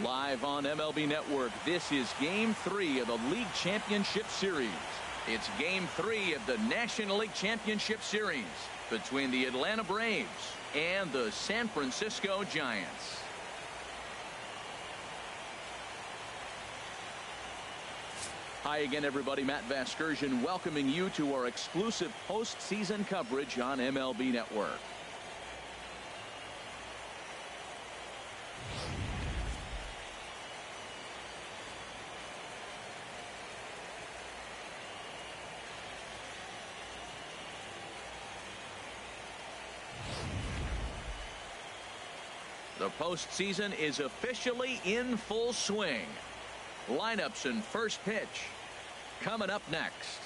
Live on MLB Network, this is Game 3 of the League Championship Series. It's Game 3 of the National League Championship Series between the Atlanta Braves and the San Francisco Giants. Hi again, everybody. Matt Vasgersian welcoming you to our exclusive postseason coverage on MLB Network. The postseason is officially in full swing. Lineups and first pitch coming up next.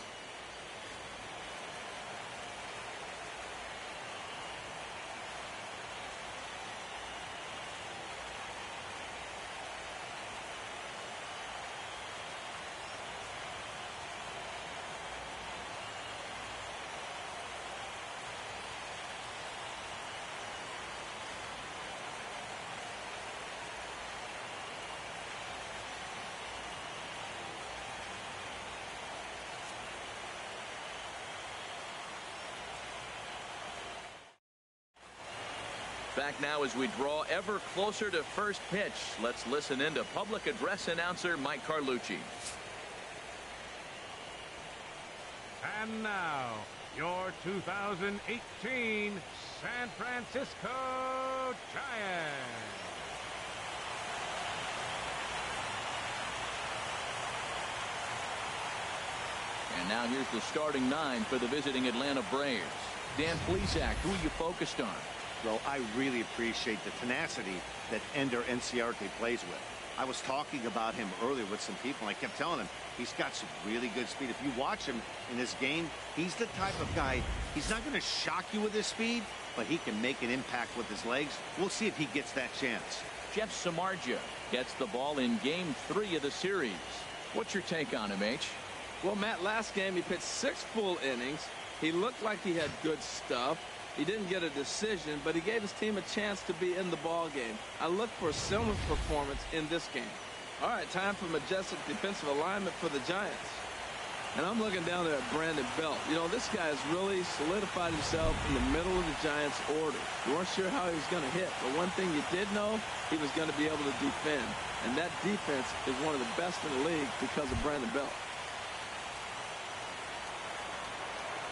Back now as we draw ever closer to first pitch. Let's listen in to public address announcer Mike Carlucci. And now, your 2018 San Francisco Giants. And now here's the starting nine for the visiting Atlanta Braves. Dan Plesac, who are you focused on? Well, I really appreciate the tenacity that Ender Inciarte plays with. I was talking about him earlier with some people, and I kept telling him he's got some really good speed. If you watch him in this game, he's the type of guy, he's not going to shock you with his speed, but he can make an impact with his legs. We'll see if he gets that chance. Jeff Samardzija gets the ball in Game 3 of the series. What's your take on him, H? Well, Matt, last game he pitched 6 full innings. He looked like he had good stuff. He didn't get a decision, but he gave his team a chance to be in the ball game. I look for a similar performance in this game. All right, time for majestic defensive alignment for the Giants. And I'm looking down there at Brandon Belt. You know, this guy has really solidified himself in the middle of the Giants' order. You weren't sure how he was going to hit, but one thing you did know, he was going to be able to defend. And that defense is one of the best in the league because of Brandon Belt.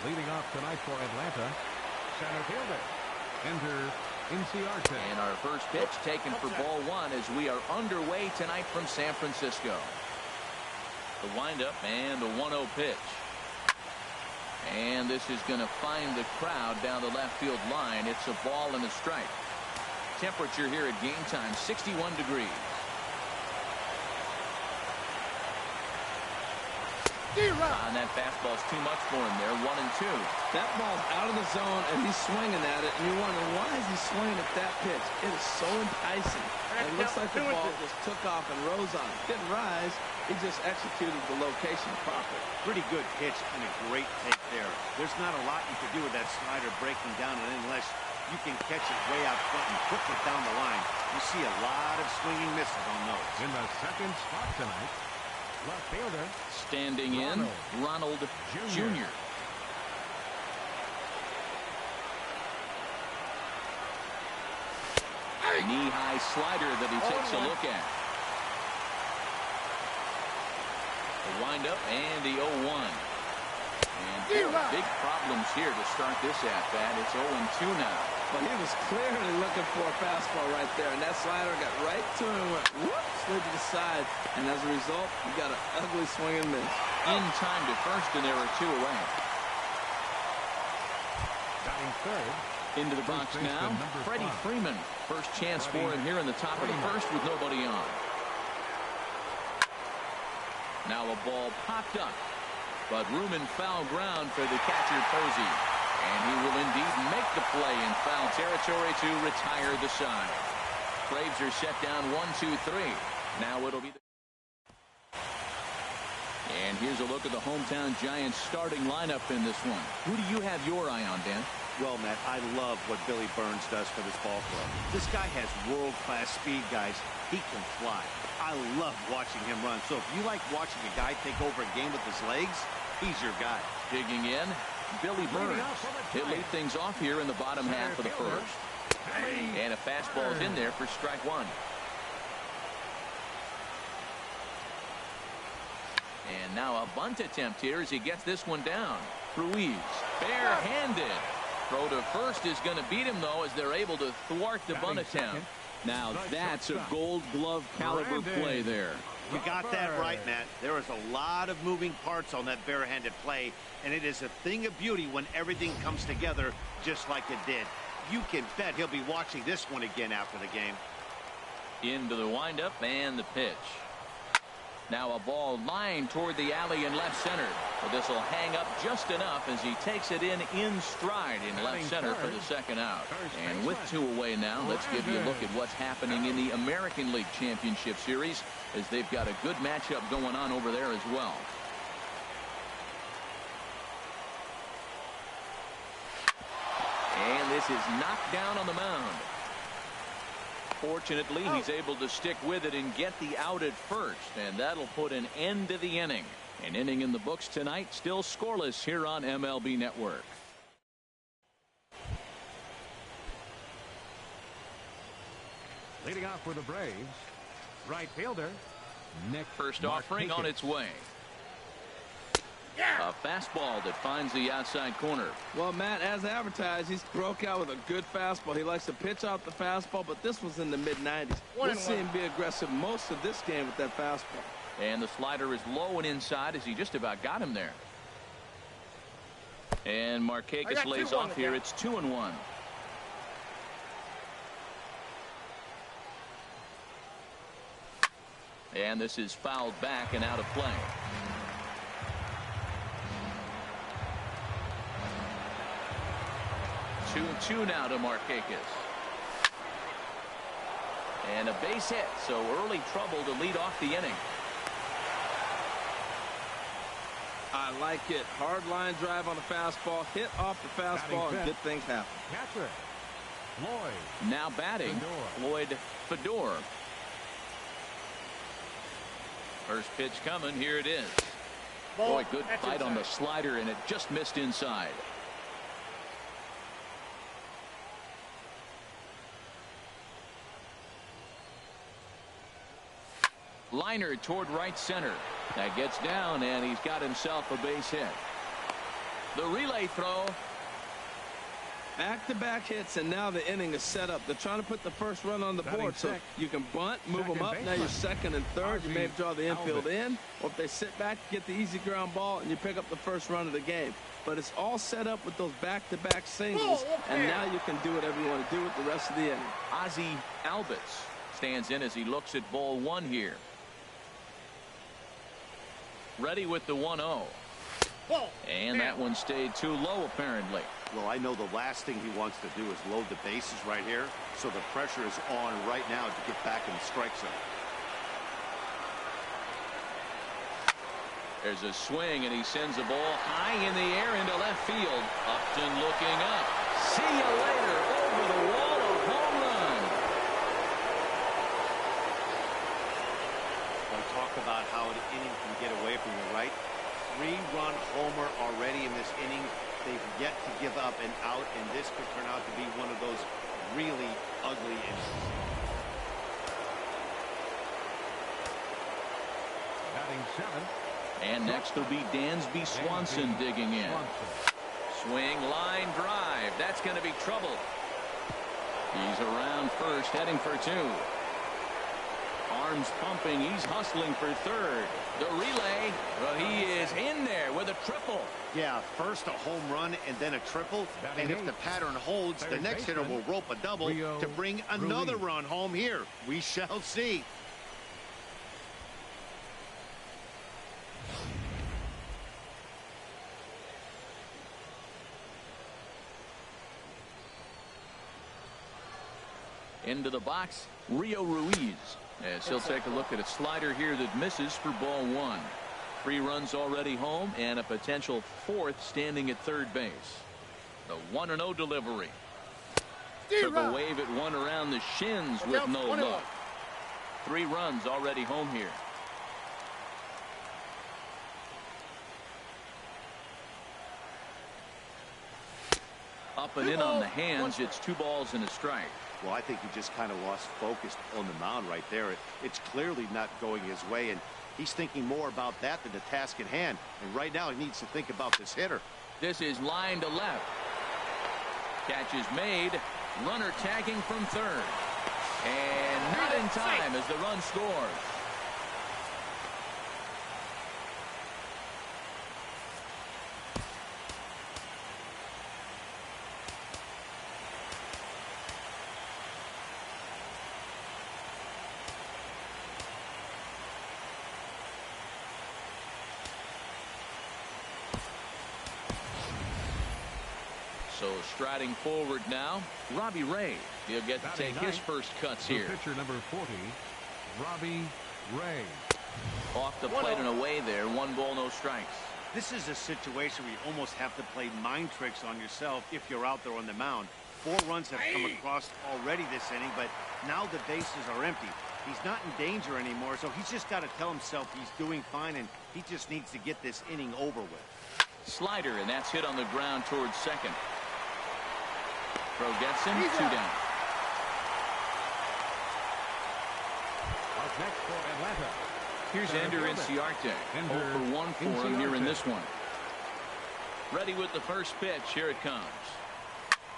Leading off tonight for Atlanta, center fielder, Ender Inciarte. And our first pitch taken for ball one as we are underway tonight from San Francisco. The windup and the 1-0 pitch. And this is going to find the crowd down the left field line. It's a ball and a strike. Temperature here at game time, 61 degrees. And that fastball's too much for him there. 1-2. That ball's out of the zone, and he's swinging at it, and you're wondering, why is he swinging at that pitch? It is so enticing. And it looks like the ball just took off and rose on it. Didn't rise. He just executed the location properly. Pretty good pitch and a great take there. There's not a lot you can do with that slider breaking down unless you can catch it way out front and hook it down the line. You see a lot of swinging misses on those. In the second spot tonight, left fielder standing in, Ronald Jr. Knee-high slider that he takes a look at. The windup and the 0-1. And big problems here to start this at-bat. It's 0-2 now. But he was clearly looking for a fastball right there, and that slider got right to him and went whoop, slid to the side, and as a result, he got an ugly swing and miss. In time to first, and there are 2 away. batting third. Into the box now, Freddie Freeman. First chance for him here in the top of the first with nobody on. Now a ball popped up, but room and foul ground for the catcher Posey. And he will indeed make the play in foul territory to retire the side. Braves are set down 1-2-3. Now it'll be And here's a look at the hometown Giants starting lineup in this one. Who do you have your eye on, Dan? Well, Matt, I love what Billy Burns does for this ball club. This guy has world-class speed, guys. He can fly. I love watching him run. So if you like watching a guy take over a game with his legs, he's your guy. Digging in, Billy Burns. He'll lead things off here in the bottom half of the first. And a fastball's in there for strike one. And now a bunt attempt here as he gets this one down. Ruiz, barehanded. Throw to first is going to beat him, though, as they're able to thwart the bunt attempt. Now that's a gold glove caliber play there. You got that right, Matt. There is a lot of moving parts on that barehanded play, and it is a thing of beauty when everything comes together just like it did. You can bet he'll be watching this one again after the game. Into the windup and the pitch. Now a ball lined toward the alley in left center. But this will hang up just enough as he takes it in stride in left center for the second out. And with two away now, let's give you a look at what's happening in the American League Championship Series, as they've got a good matchup going on over there as well. And this is knocked down on the mound. Fortunately, he's able to stick with it and get the out at first, and that'll put an end to the inning. An inning in the books tonight, still scoreless here on MLB Network. Leading off for the Braves, right fielder, Nick. First offering on its way. A fastball that finds the outside corner. Well, Matt, as advertised, he's broke out with a good fastball. He likes to pitch out the fastball, but this was in the mid-90s. We'll see him be aggressive most of this game with that fastball. And the slider is low and inside as he just about got him there. And Markakis lays off here. It's 2-1. And this is fouled back and out of play. 2-2 now to Markakis. And a base hit, so early trouble to lead off the inning. I like it. Hard line drive on the fastball, hit off the fastball, and good things happen. Catcher, Floyd. Now batting, Floyd Fedor. First pitch coming. Here it is. Boy, good fight on the slider, and it just missed inside. Liner toward right center. That gets down, and he's got himself a base hit. The relay throw. Back-to-back hits, and now the inning is set up. They're trying to put the first run on the board, so you can bunt, move them up. Now you're second and third. You may draw the infield in, or if they sit back, get the easy ground ball, and you pick up the first run of the game. But it's all set up with those back-to-back singles, and now you can do whatever you want to do with the rest of the inning. Ozzie Albies stands in as he looks at ball one here. Ready with the 1-0. And that one stayed too low, apparently. Well, I know the last thing he wants to do is load the bases right here, so the pressure is on right now to get back in the strike zone. There's a swing, and he sends the ball high in the air into left field. Upton looking up. See you later. Over the wall, a home run. We'll talk about how an inning can get away from you, right? 3-run homer already in this inning. They've yet to give up an out, and this could turn out to be one of those really ugly innings. Batting seventh. And next will be Dansby Swanson digging in. Swing, line drive. That's going to be trouble. He's around first, heading for two. Arms pumping. He's hustling for third. The relay. Well, he is in there with a triple. Yeah, first a home run and then a triple. And if the pattern holds, the next hitter will rope a double to bring another run home here. We shall see. Into the box, Rio Ruiz. As he'll take a look at a slider here that misses for ball one. 3 runs already home and a potential fourth standing at third base. The 1-0 delivery. Took a wave at one around the shins with no luck. 3 runs already home here. Up and in on the hands. It's 2 balls and a strike. Well, I think he just kind of lost focus on the mound right there. It's clearly not going his way, and he's thinking more about that than the task at hand. And right now he needs to think about this hitter. This is line to left. Catch is made. Runner tagging from third. And not in time as the run scores. So striding forward now, Robbie Ray. He'll get to take his first cuts here. Pitcher number 40, Robbie Ray. Off the plate and away there. 1 ball, no strikes. This is a situation where you almost have to play mind tricks on yourself if you're out there on the mound. 4 runs have come across already this inning, but now the bases are empty. He's not in danger anymore, so he's just got to tell himself he's doing fine, and he just needs to get this inning over with. Slider, and that's hit on the ground towards second. Throw gets him. 2 down. Up next for Atlanta. Here's Ender Inciarte. 0 for 1 for him here in this one. Ready with the first pitch. Here it comes.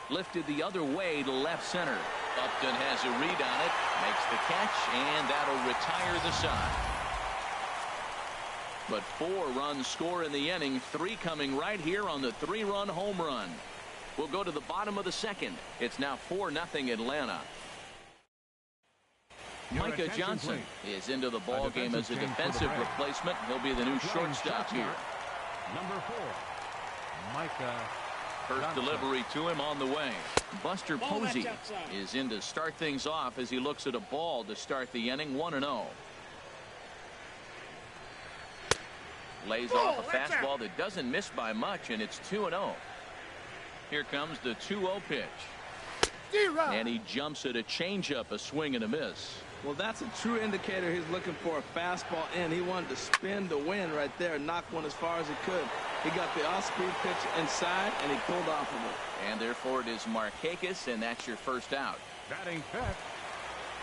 Lifted the other way to left center. Upton has a read on it. Makes the catch, and that'll retire the side. But 4 runs score in the inning. 3 coming right here on the 3-run home run. We'll go to the bottom of the second. It's now 4-0 Atlanta. Micah Johnson is into the ball game as a defensive replacement. He'll be the new shortstop here. Number 4, Micah. First delivery to him on the way. Buster Posey is in to start things off as he looks at a ball to start the inning. 1-0. Lays off a fastball that doesn't miss by much, and it's 2-0. Here comes the 2-0 pitch. And he jumps at a changeup, a swing and a miss. Well, that's a true indicator he's looking for a fastball in. He wanted to spin the wind right there, knock one as far as he could. He got the off-speed pitch inside, and he pulled off of it. And therefore it is Markakis, and that's your first out. Batting fifth,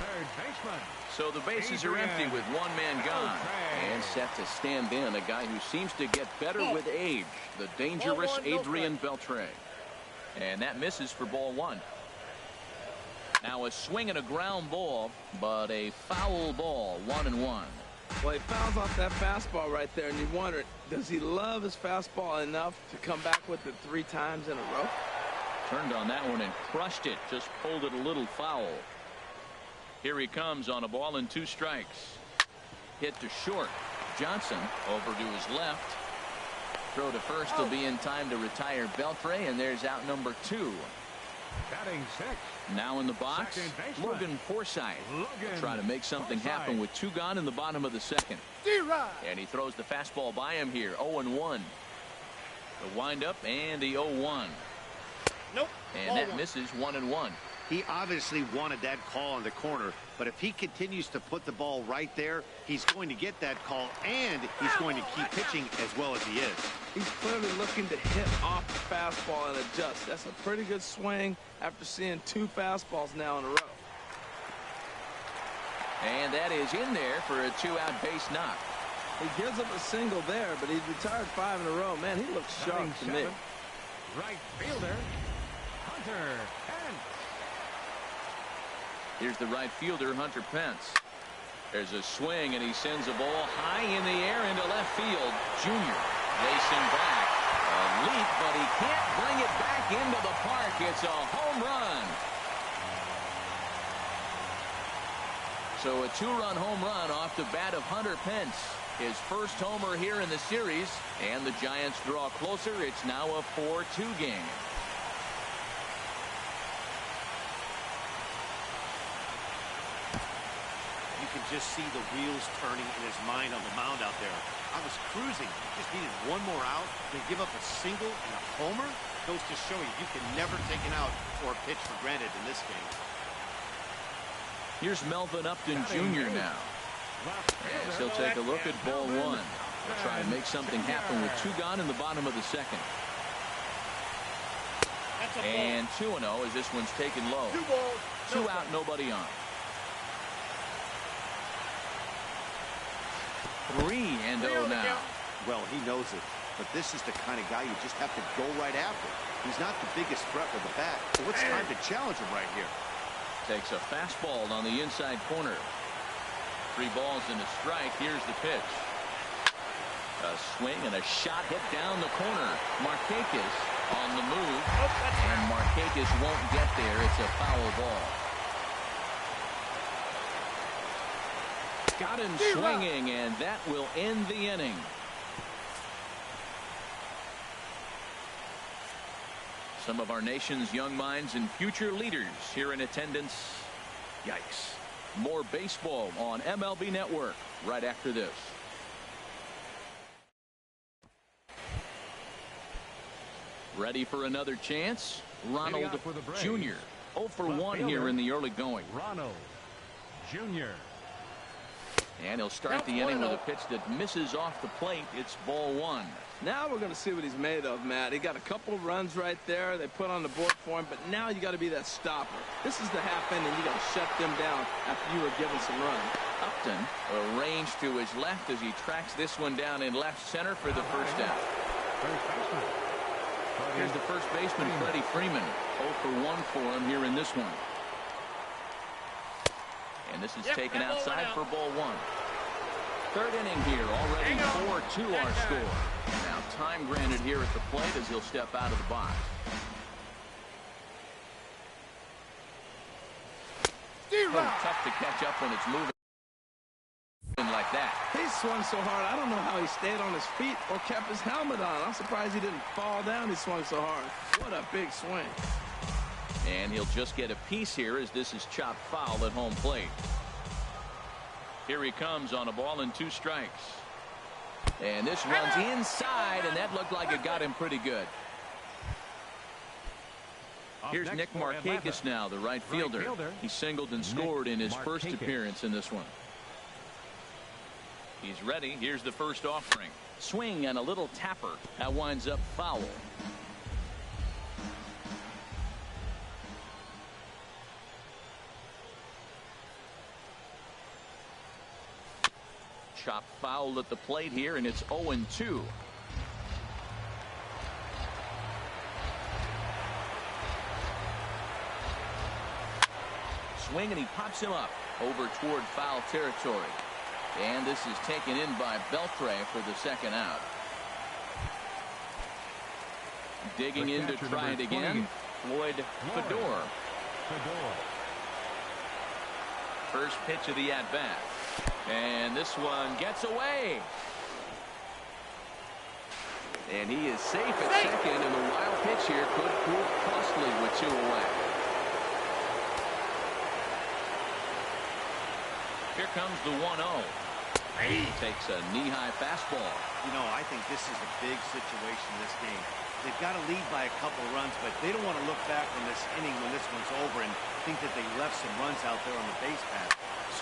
third baseman. So the bases are empty with 1 man gone. And set to stand in a guy who seems to get better with age, the dangerous Adrian Beltre. And that misses for ball 1. Now a swing and a ground ball, but a foul ball. 1-1. Well, he fouls off that fastball right there, and you wonder, does he love his fastball enough to come back with it 3 times in a row? Turned on that one and crushed it. Just pulled it a little foul. Here he comes on a ball and 2 strikes. Hit to short. Johnson over to his left. Throw to first will be in time to retire Beltre, and there's out number 2. Batting sixth. Now in the box, Logan Forsythe. Try to make something happen with 2 gone in the bottom of the second. And he throws the fastball by him here. 0-1. The windup and the 0-1. Nope. And that misses. 1-1. He obviously wanted that call on the corner, but if he continues to put the ball right there, he's going to get that call, and he's going to keep pitching as well as he is. He's clearly looking to hit off the fastball and adjust. That's a pretty good swing after seeing 2 fastballs now in a row. And that is in there for a 2-out base knock. He gives up a single there, but he's retired 5 in a row. Man, he looks sharp to me. Right fielder, Hunter Pence. Here's the right fielder, Hunter Pence. There's a swing, and he sends a ball high in the air into left field. Junior racing back. A leap, but he can't bring it back into the park. It's a home run. So a 2-run home run off the bat of Hunter Pence. His first homer here in the series, and the Giants draw closer. It's now a 4-2 game. You can just see the wheels turning in his mind on the mound out there. I was cruising. Just needed one more out. Then give up a single and a homer. Goes to show you can never take an out or a pitch for granted in this game. Here's Melvin Upton Jr. now. As he'll take a look at ball one. He'll try to make something happen with 2 gone in the bottom of the second. And 2-0 as this one's taken low. 2 out, nobody on. 3-0 now. Well, he knows it, but this is the kind of guy you just have to go right after. He's not the biggest threat with the bat, so it's time to challenge him right here. Takes a fastball on the inside corner. 3 balls and a strike. Here's the pitch. A swing and a shot hit down the corner. Markakis on the move, and Markakis won't get there. It's a foul ball. Got him swinging, and that will end the inning. Some of our nation's young minds and future leaders here in attendance. Yikes. More baseball on MLB Network right after this. Ready for another chance? Ronald Jr. 0 for 1 here in the early going. Ronald Jr. And he'll start the inning with a pitch that misses off the plate. It's ball 1. Now we're going to see what he's made of, Matt. He got a couple of runs right there. They put on the board for him, but now you got to be that stopper. This is the half inning. You got to shut them down after you were given some runs. Upton arranged to his left as he tracks this one down in left center for the first out. Here's the first baseman, Freddie Freeman. 0 for 1 for him here in this one. And this is taken outside for ball 1. 3rd inning here, already 4-2 our score. Now time granted here at the plate as he'll step out of the box. Tough to catch up when it's moving like that. He swung so hard, I don't know how he stayed on his feet or kept his helmet on. I'm surprised he didn't fall down. He swung so hard. What a big swing. And he'll just get a piece here as this is chopped foul at home plate. Here he comes on a ball and 2 strikes. And this runs inside, and that looked like it got him pretty good. Here's Nick Markakis now, the right fielder. He singled and scored in his first appearance in this one. He's ready. Here's the first offering. Swing and a little tapper. That winds up foul. Chop foul at the plate here, and it's 0-2. Swing, and he pops him up over toward foul territory. And this is taken in by Beltre for the second out. Digging in to try it again, Floyd Fedor. First pitch of the at-bat. And this one gets away. And he is safe at second, and the wild pitch here could prove costly with 2 away. Here comes the 1-0. He takes a knee-high fastball. You know, I think this is a big situation in this game. They've got to lead by a couple runs, but they don't want to look back on this inning when this one's over and think that they left some runs out there on the base path.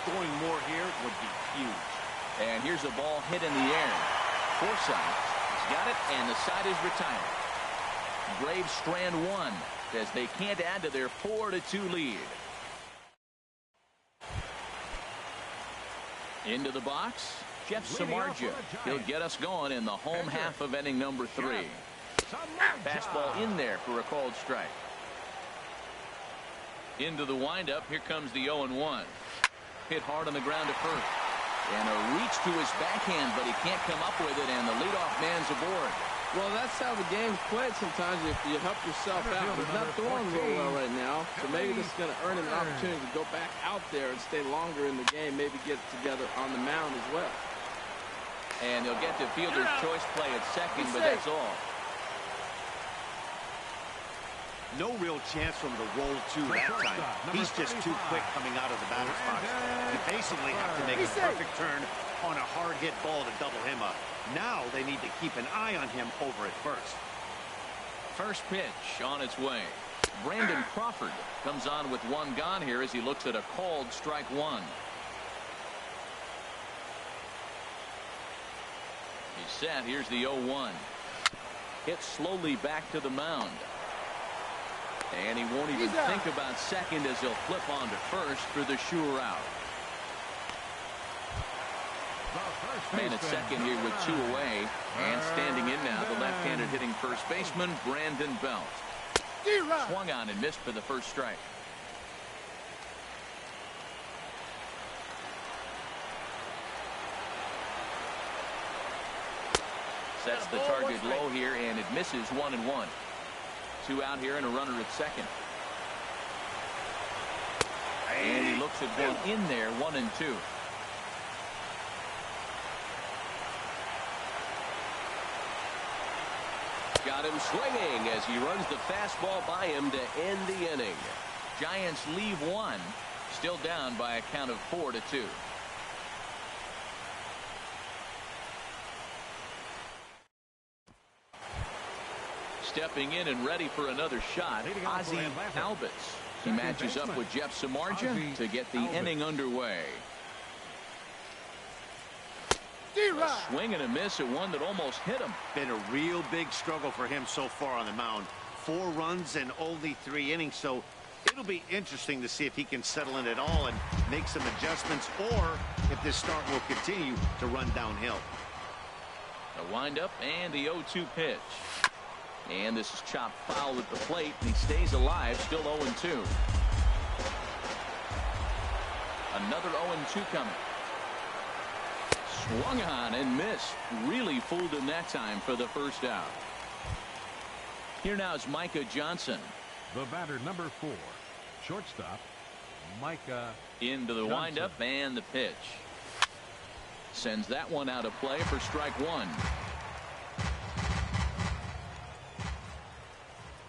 Scoring more here would be huge. And here's a ball hit in the air. Forsythe has got it, and the side is retired. Braves strand 1 as they can't add to their 4-2 lead. Into the box, Jeff Samardzija. He'll get us going in the home half of inning number 3. Fastball in there for a called strike. Into the windup. Here comes the 0-1. Hit hard on the ground to first. And a reach to his backhand, but he can't come up with it, and the leadoff man's aboard. Well, that's how the game's played sometimes. If you help yourself out, he's not throwing real well right now, so maybe this is going to earn him an opportunity to go back out there and stay longer in the game, maybe get it together on the mound as well. And he'll get the fielder's choice play at second, but that's all. No real chance for him to roll two that time. He's just too quick coming out of the batter's box. You basically have to make a perfect turn on a hard-hit ball to double him up. Now they need to keep an eye on him over at first. First pitch on its way. Brandon Crawford comes on with one gone here as he looks at a called strike one. He's set. Here's the 0-1. Hit slowly back to the mound. And he won't even think about second as he'll flip on to first for the sure out. Man at second here with two away. And standing in now, the left-handed hitting first baseman, Brandon Belt. Swung on and missed for the first strike. Sets the target low here, and it misses 1-1. Two out here and a runner at second. And he looks at one in there, 1-2. Got him swinging as he runs the fastball by him to end the inning. Giants leave one, still down by a count of 4-2. Stepping in and ready for another shot, Ozzie Albies. He matches up with Jeff Samardzija to get the inning underway. A swing and a miss at one that almost hit him. Been a real big struggle for him so far on the mound. 4 runs and only 3 innings, so it'll be interesting to see if he can settle in at all and make some adjustments, or if this start will continue to run downhill. A windup and the 0-2 pitch. And this is chopped foul at the plate, and he stays alive, still 0-2. Another 0-2 coming. Swung on and missed. Really fooled him that time for the first out. Here now is Micah Johnson. The batter, number 4, shortstop, Micah. Into the windup and the pitch. Sends that one out of play for strike one.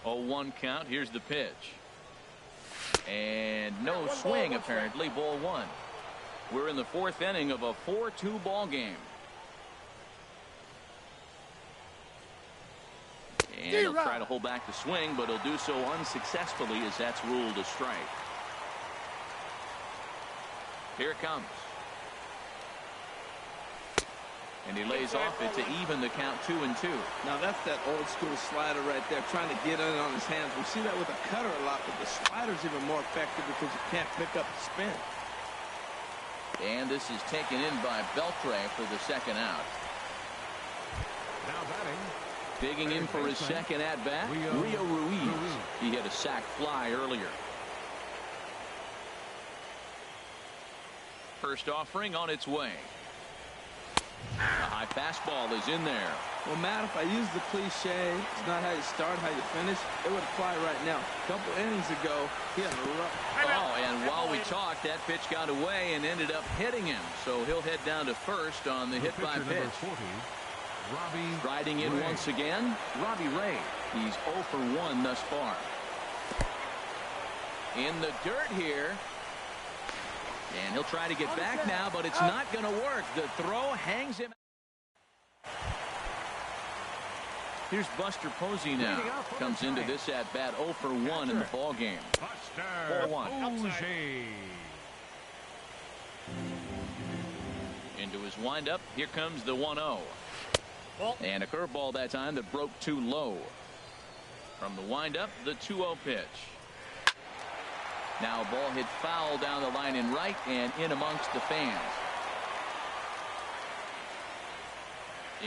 0-1 count. Here's the pitch. And no swing apparently. Ball one. We're in the 4th inning of a 4-2 ball game. And he'll try to hold back the swing, but he'll do so unsuccessfully as that's ruled a strike. Here it comes. And he lays off it to even the count 2-2. Now that's that old school slider right there, trying to get in on his hands. We see that with a cutter a lot, but the slider's even more effective because you can't pick up the spin. And this is taken in by Beltre for the second out. Now batting. Digging in for his second at bat, Rio Ruiz. He hit a sac fly earlier. First offering on its way. A high fastball is in there. Well, Matt, if I use the cliche, it's not how you start, how you finish, it would apply right now. A couple innings ago, he had a rough. Oh, and while we talked, that pitch got away and ended up hitting him. So he'll head down to first on the hit by pitch. 40, Riding in once again, Robbie Ray. He's 0 for 1 thus far. In the dirt here. And he'll try to get back now, but it's not going to work. The throw hangs him. Here's Buster Posey now. Comes into this at bat 0 for 1 in the ball game. 4-1. Into his windup. Here comes the 1-0. And a curveball that time that broke too low. From the windup, the 2-0 pitch. Now a ball hit foul down the line in right and in amongst the fans.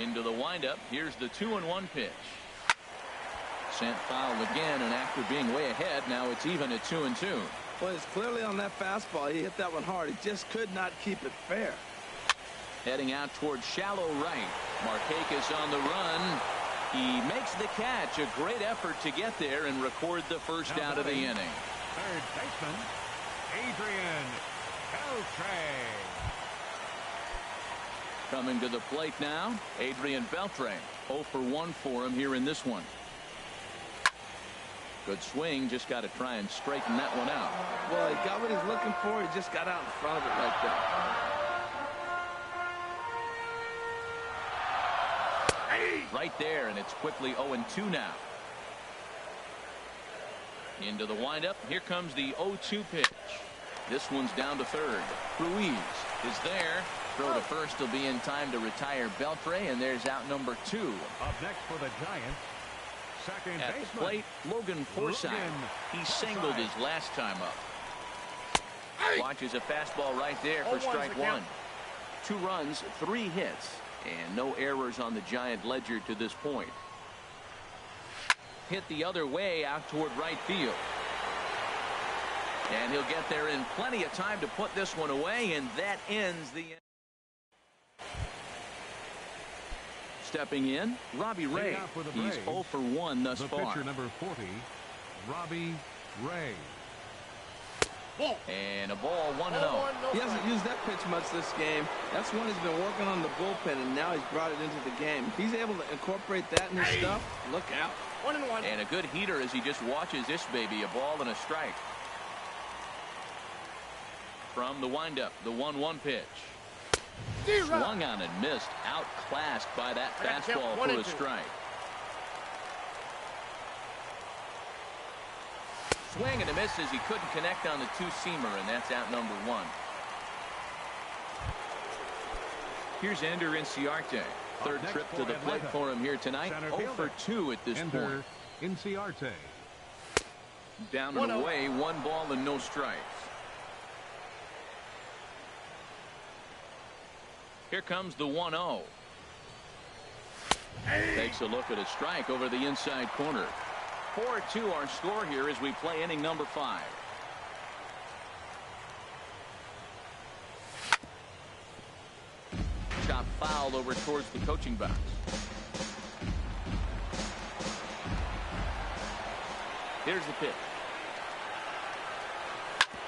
Into the windup. Here's the 2-1 pitch. Sent foul again, and after being way ahead, now it's even at 2-2. Well, it's clearly on that fastball. He hit that one hard. He just could not keep it fair. Heading out towards shallow right. Markakis on the run. He makes the catch. A great effort to get there and record the first out of the inning. Third baseman, Adrian Beltre. Coming to the plate now, Adrian Beltre. 0 for 1 for him here in this one. Good swing, just got to try and straighten that one out. Well, he got what he's looking for. He just got out in front of it right there. Right there, and it's quickly 0-2 now. Into the windup. Here comes the 0-2 pitch. This one's down to third. Ruiz is there. Throw to first will be in time to retire Beltre, and there's out number 2. Up next for the Giants, second At baseman, the plate, Logan Forsythe. He singled his last time up. Watches a fastball right there for strike one. 2 runs, 3 hits, and no errors on the Giant ledger to this point. Hit the other way out toward right field. And he'll get there in plenty of time to put this one away, and that ends the inning. Stepping in, Robbie Ray. He's 0 for 1 thus far. The pitcher number 40, Robbie Ray. And a ball 1-0. He hasn't used that pitch much this game. That's when he's been working on the bullpen, and now he's brought it into the game. If he's able to incorporate that in his stuff, look out. 1-1. And a good heater as he just watches this baby, a ball and a strike. From the windup, the 1-1 pitch. Swung on and missed, outclassed by that fastball for a strike. Swing and a miss as he couldn't connect on the 2-seamer, and that's out number 1. Here's Ender Inciarte. Third trip to the plate for him here tonight. 0 for 2 at this point. Inciarte. Down and away, 1 ball and no strikes. Here comes the 1-0. Takes a look at a strike over the inside corner. 4-2 our score here as we play inning number 5. Chop foul over towards the coaching box. Here's the pitch.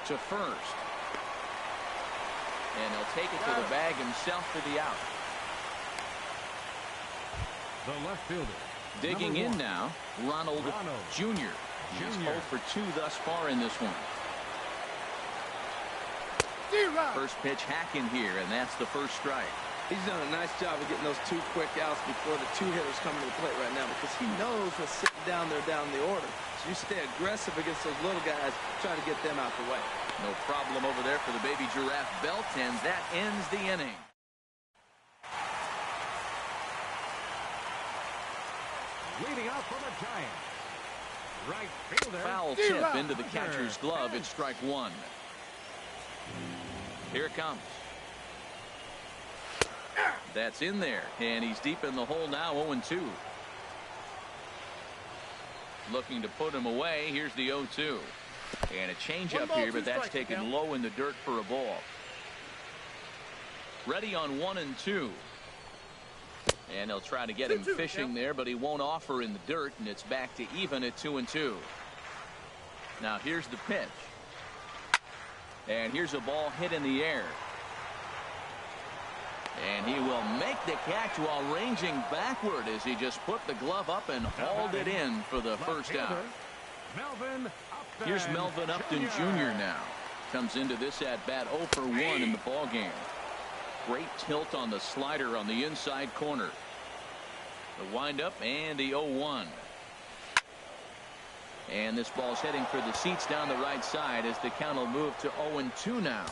To first. And he'll take it to the bag himself for the out. The left fielder. Digging in now, Ronald Jr. He's 0 for 2 thus far in this one. First pitch hack in here, and that's the first strike. He's done a nice job of getting those 2 quick outs before the 2 hitters come to the plate right now, because he knows what's sitting down there down the order. So you stay aggressive against those little guys, try to get them out the way. No problem over there for the baby giraffe belt, and that ends the inning. Leading out for the Giants, right fielder. Foul tip into the catcher's glove. It's strike 1. Here it comes. That's in there, and he's deep in the hole now, 0-2. Looking to put him away. Here's the 0-2. And a changeup here, but that's taken low in the dirt for a ball. Ready on 1-2. And they'll try to get him fishing there, but he won't offer in the dirt, and it's back to even at 2-2. Now here's the pitch. And here's a ball hit in the air. And he will make the catch while ranging backward as he just put the glove up and hauled it in for the first out. Here's Melvin Upton Jr. now. Comes into this at-bat 0 for 1 in the ballgame. Great tilt on the slider on the inside corner. The windup and the 0-1. And this ball's heading for the seats down the right side as the count will move to 0-2 now.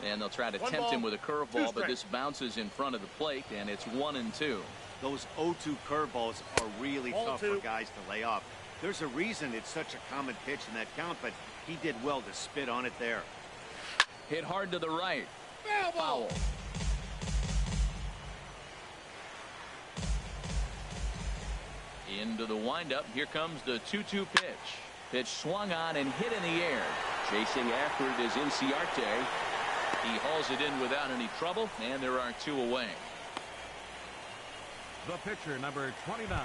And they'll try to tempt him with a curveball, but this bounces in front of the plate, and it's 1-2. Those 0-2 curveballs are really tough for guys to lay off. There's a reason it's such a common pitch in that count, but he did well to spit on it there. Hit hard to the right. Foul. Into the windup. Here comes the 2-2 pitch. Pitch swung on and hit in the air. Chasing after it is Inciarte. He hauls it in without any trouble, and there are 2 away. The pitcher, number 29,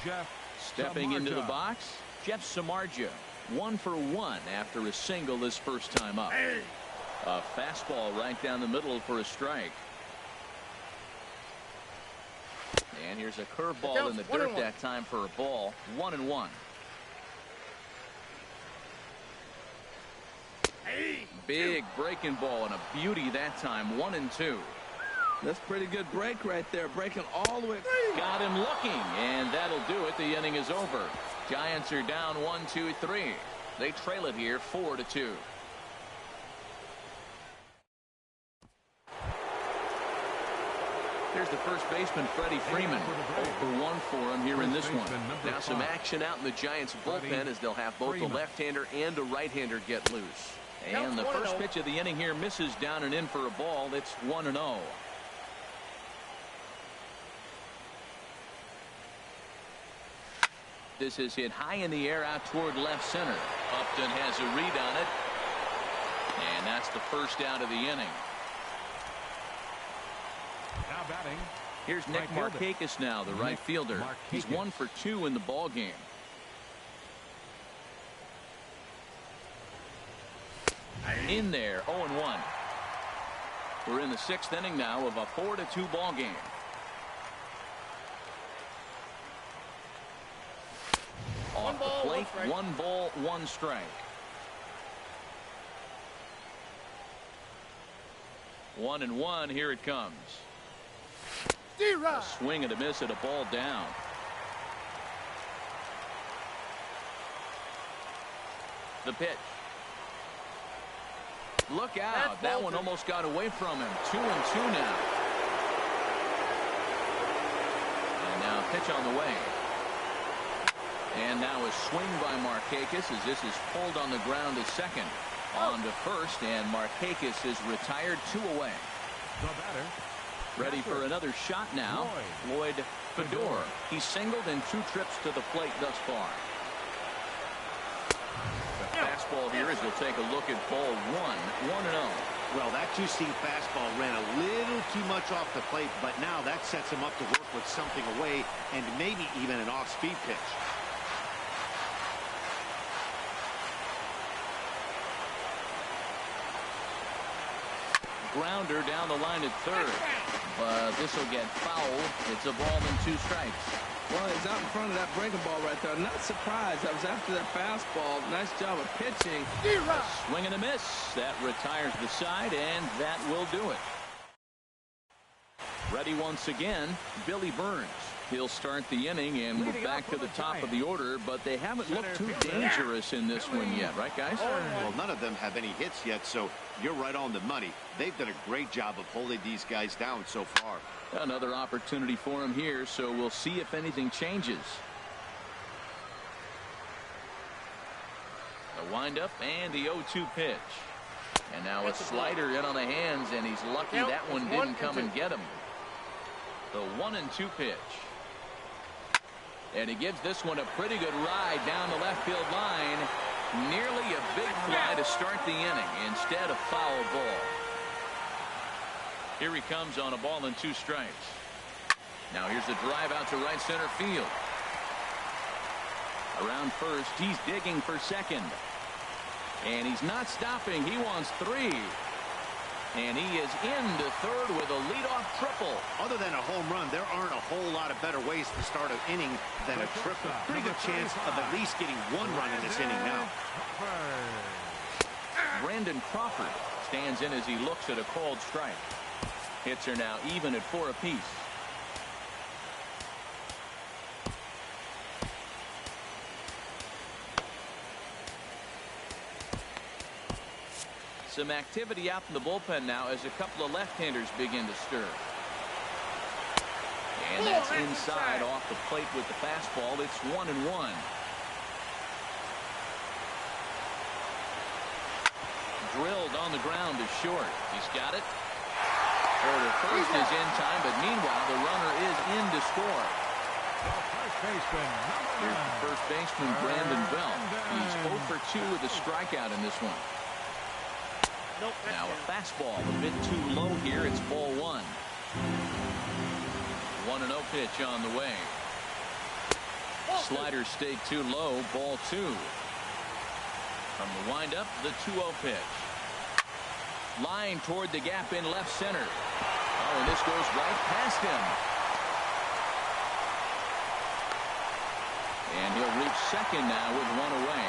Jeff Stepping into the box, Jeff Samardzija. 1 for 1 after a single his first time up. A fastball right down the middle for a strike. And here's a curveball in the dirt that time for a ball. 1-1. Big breaking ball and a beauty that time. 1-2. That's pretty good break right there. Breaking all the way. Got him looking, and that'll do it. The inning is over. Giants are down 1-2-3. They trail it here 4-2. Here's the first baseman, Freddie Freeman. 0-for-1 for him here in this one. Now some action out in the Giants bullpen as they'll have both a left-hander and a right-hander get loose. And the first pitch of the inning here misses down and in for a ball. It's 1-0. This is hit high in the air out toward left center. Upton has a read on it. And that's the first out of the inning. Now batting. Here's Nick Markakis now, the right fielder. He's 1 for 2 in the ball game. In there, 0-1. We're in the 6th inning now of a 4-2 ball game. Off the plate, 1 ball, 1 strike. 1-1, here it comes. A swing and a miss at a ball down. The pitch. Look out. That one almost got away from him. 2-2 now. And now pitch on the way. And now a swing by Markakis as this is pulled on the ground to second. On to first, and Markakis is retired, 2 away. The batter. Ready for another shot now. Lloyd Fedor. He's singled in 2 trips to the plate thus far. The fastball here as we'll take a look at ball 1. 1-0. Well, that two-seam fastball ran a little too much off the plate, but now that sets him up to work with something away and maybe even an off-speed pitch. Grounder down the line at third, but this will get foul. It's a ball and 2 strikes. Well, he's out in front of that breaking ball right there. Not surprised. That was after that fastball. Nice job of pitching. A swing and a miss. That retires the side, and that will do it. Ready once again, Billy Burns. He'll start the inning and move back to the top of the order, but they haven't looked too dangerous in this one yet, right, guys? Well, none of them have any hits yet, so you're right on the money. They've done a great job of holding these guys down so far. Another opportunity for him here, so we'll see if anything changes. The windup and the 0-2 pitch. And now a slider in on the hands, and he's lucky that one didn't come and get him. The 1-2 pitch. And he gives this one a pretty good ride down the left field line. Nearly a big fly to start the inning instead of foul ball. Here he comes on a ball and 2 strikes. Now here's the drive out to right center field. Around first, he's digging for second. And he's not stopping. He wants 3. And he is into third with a leadoff triple. Other than a home run, there aren't a whole lot of better ways to start an inning than a triple. Pretty good chance of at least getting 1 run in this inning now. Brandon Crawford stands in as he looks at a called strike. Hits are now even at 4 apiece. Some activity out in the bullpen now as a couple of left-handers begin to stir. And that's inside off the plate with the fastball. It's 1-1. Drilled on the ground to short. He's got it. Order first is in time, but meanwhile the runner is in to score. Here's the first baseman, Brandon Belt. He's 0 for 2 with a strikeout in this one. Now a fastball a bit too low here. It's ball 1. 1-0 pitch on the way. Slider stayed too low. Ball 2. From the windup, the 2-0 pitch. Line toward the gap in left center. Oh, and this goes right past him. And he'll reach second now with one away.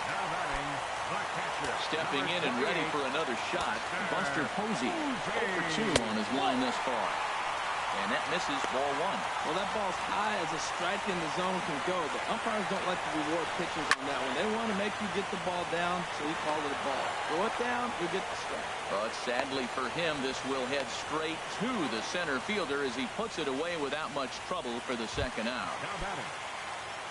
Now batting, the catcher. Stepping in and ready for another shot, Buster Posey. 0 for 2 on his line thus far. And that misses, ball 1. Well, that ball's high as a strike in the zone can go, but umpires don't like to reward pitchers on that one. They want to make you get the ball down, so he called it a ball. Throw it down, you get the strike. But sadly for him, this will head straight to the center fielder as he puts it away without much trouble for the second out. Now batting,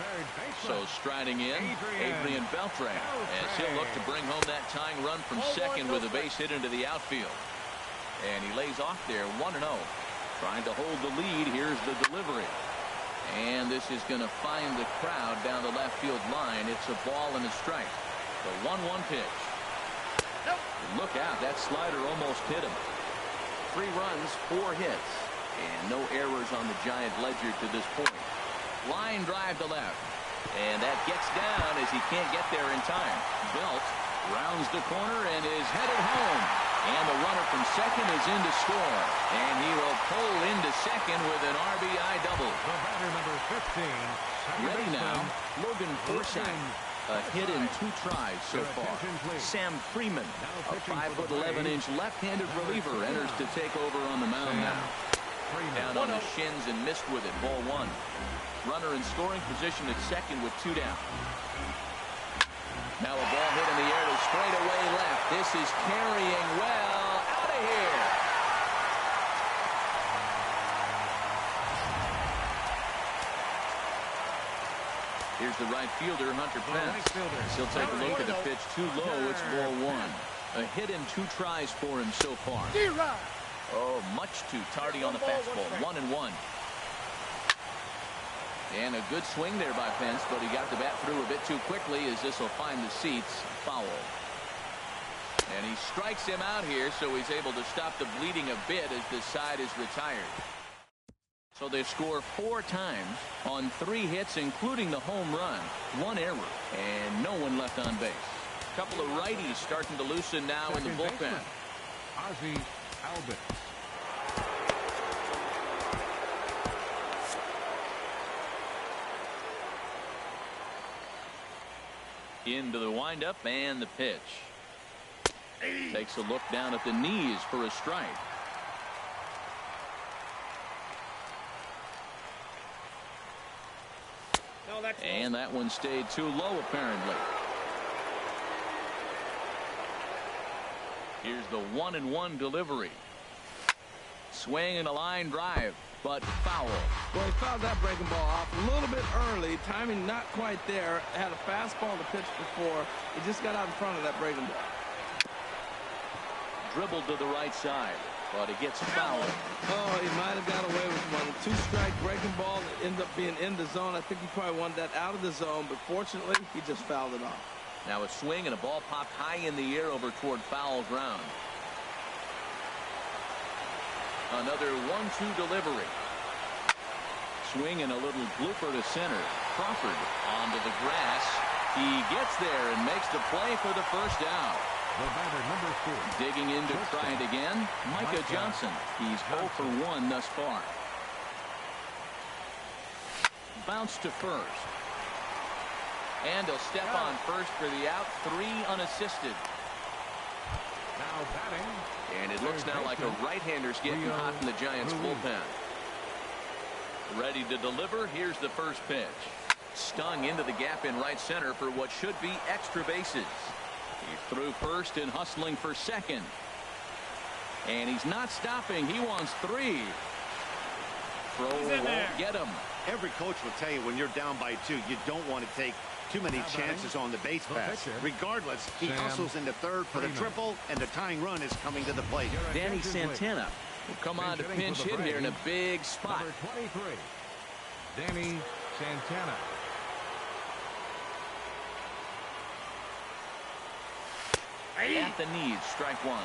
third baseman. So striding in, Adrian Beltre, as he'll look to bring home that tying run from second with a base hit into the outfield. And he lays off there 1-0. Trying to hold the lead. Here's the delivery. And this is going to find the crowd down the left field line. It's a ball and a strike. The 1-1 pitch. Look out. That slider almost hit him. 3 runs, 4 hits. And no errors on the Giant ledger to this point. Line drive to left. And that gets down as he can't get there in time. Belt rounds the corner and is headed home. And the runner from second is in to score. And he will pull into second with an RBI double. The batter, number 15. Ready now, Logan Forsythe. A hit in 2 tries so far. Sam Freeman, a 5'11" left-handed reliever, enters to take over on the mound now. Down on the shins and missed with it. Ball 1. Runner in scoring position at second with 2 down. Now a ball hit in the air to straightaway left. This is carrying well. Out of here. Here's the right fielder, Hunter Pence. He'll take a look at the pitch too low. It's ball 1. A hit in 2 tries for him so far. Oh, much too tardy on the fastball. 1-1. And a good swing there by Pence, but he got the bat through a bit too quickly as this will find the seats. Foul. And he strikes him out here, so he's able to stop the bleeding a bit as this side is retired. So they score 4 times on 3 hits, including the home run. 1 error, and no one left on base. A couple of righties starting to loosen now in the bullpen. Ozzie Albert. Into the windup and the pitch. Takes a look down at the knees for a strike. And that one stayed too low apparently. Here's the 1-1 delivery. Swing and a line drive, but foul. Well, he fouled that breaking ball off a little bit early. Timing not quite there. Had a fastball to pitch before. He just got out in front of that breaking ball. Dribbled to the right side, but it gets fouled. Oh, he might have got away with one. 2-strike breaking ball that ended up being in the zone. I think he probably wanted that out of the zone, but fortunately, he just fouled it off. Now a swing and a ball popped high in the air over toward foul ground. Another 1-2 delivery. Swing and a little blooper to center. Crawford onto the grass. He gets there and makes the play for the first out. The batter, number 4. Digging in to try it again, Micah Johnson. He's 0 for 1 thus far. Bounce to first. And he'll step on first for the out. 3 unassisted. Now batting. And it looks now like a right-hander's getting hot in the Giants bullpen. Ready to deliver. Here's the first pitch. Stung into the gap in right center for what should be extra bases. He threw first and hustling for second. And he's not stopping. He wants 3. Throw won't get him. Every coach will tell you when you're down by 2, you don't want to take too many chances on the base pass. Regardless, he hustles into third for the triple, and the tying run is coming to the plate. Danny Santana will come on to pinch hit here in a big spot. Number 23, Danny Santana. At the knees, strike 1.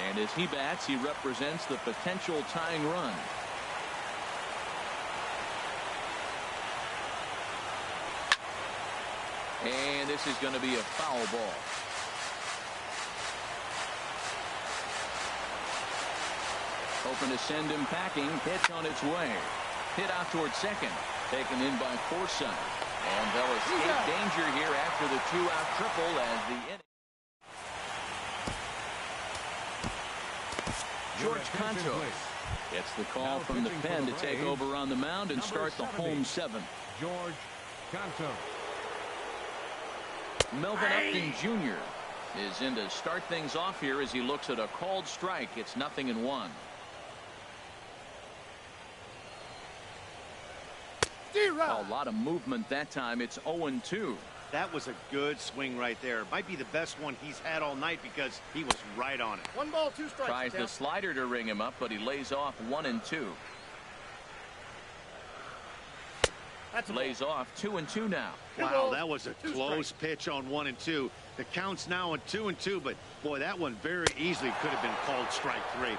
And as he bats, he represents the potential tying run. And this is going to be a foul ball. Hoping to send him packing. Pitch on its way. Hit out towards second. Taken in by Forsythe. And they'll escape danger here after the 2-out triple as the inning. George Cantos gets the call from the pen to take over on the mound and start the home 7th. George Cantos. Melvin Upton Jr. is in to start things off here as he looks at a called strike. It's 0-1. A lot of movement that time. It's 0-2. That was a good swing right there. Might be the best one he's had all night because he was right on it. 1 ball, 2 strikes. Tries the slider to ring him up, but he lays off 1-2. Lays off 2-2 now. Wow, that was a close pitch on 1-2. The count's now on 2-2, but boy, that one very easily could have been called strike 3.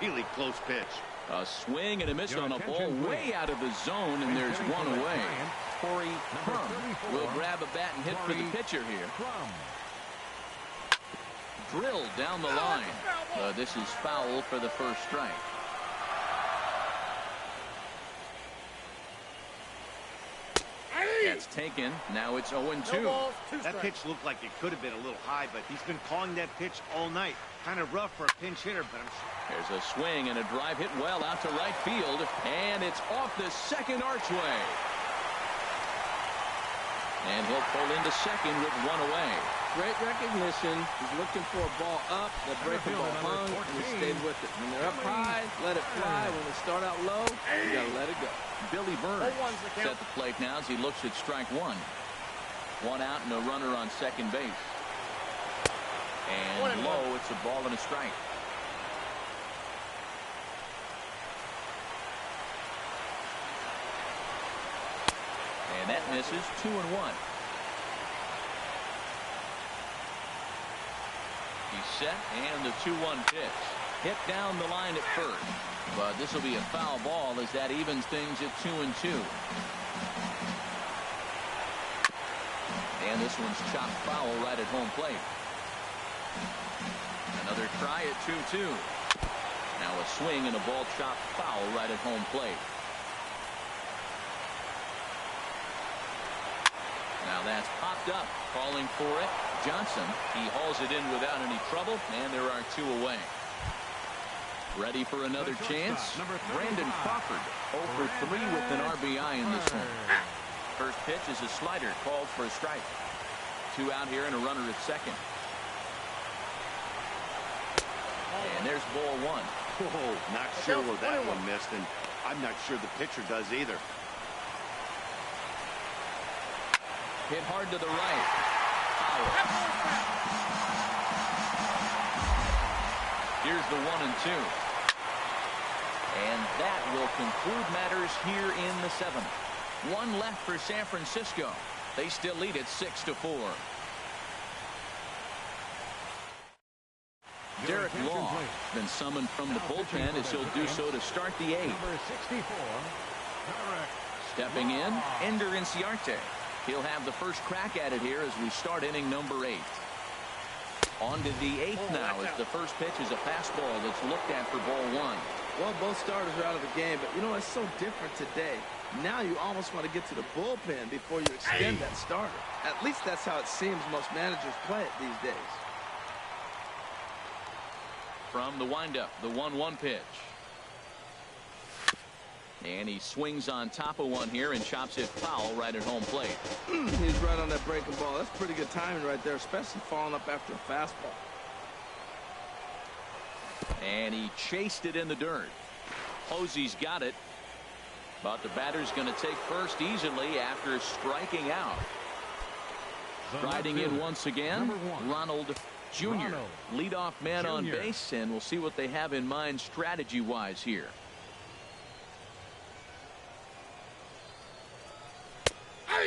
Really close pitch. A swing and a miss on a ball way out of the zone, and there's one away. Corey Crum will grab a bat and hit for the pitcher here. Drilled down the line. This is foul for the first strike. That's taken. Now it's 0-2. That pitch looked like it could have been a little high, but he's been calling that pitch all night. Kind of rough for a pinch hitter, but I'm sure. There's a swing and a drive hit well out to right field, and it's off the second archway. And he'll pull into second with one away. Great recognition. He's looking for a ball up. The breaking ball hung, and he stayed with it. When they're up high, let it fly. When they start out low, you got to let it go. Billy Burns at the plate now as he looks at strike 1. 1 out and a runner on second base. And low, it's a ball and a strike. And that misses. 2-1. He's set, and the 2-1 pitch. Hit down the line at first. But this will be a foul ball as that evens things at 2-2. And this one's chopped foul right at home plate. Another try at 2-2. Now a swing and a ball chopped foul right at home plate. Now that's popped up. Calling for it. Johnson. He hauls it in without any trouble, and there are 2 away. Ready for another chance. Brandon Crawford 0 for 3 with an RBI in this one. First pitch is a slider called for a strike. 2 out here and a runner at second. And there's ball 1. Oh, not sure where that one missed, and I'm not sure the pitcher does either. Hit hard to the right. Foul. Here's the 1-2. And that will conclude matters here in the 7th. 1 left for San Francisco. They still lead it 6-4. Derek Law been summoned from the bullpen as he'll do so to start the 8th. Stepping in, Ender Inciarte. He'll have the first crack at it here as we start inning number 8. On to the 8th now as the first pitch is a fastball that's looked at for ball 1. Well, both starters are out of the game, but you know, it's so different today. Now you almost want to get to the bullpen before you extend that starter. At least that's how it seems most managers play it these days. From the windup, the 1-1 pitch. And he swings on top of one here and chops it foul right at home plate. He's right on that breaking ball. That's pretty good timing right there, especially falling up after a fastball. And he chased it in the dirt. Posey's got it. But the batter's going to take first easily after striking out. Riding in once again, Ronald Jr. Leadoff man on base, and we'll see what they have in mind strategy-wise here.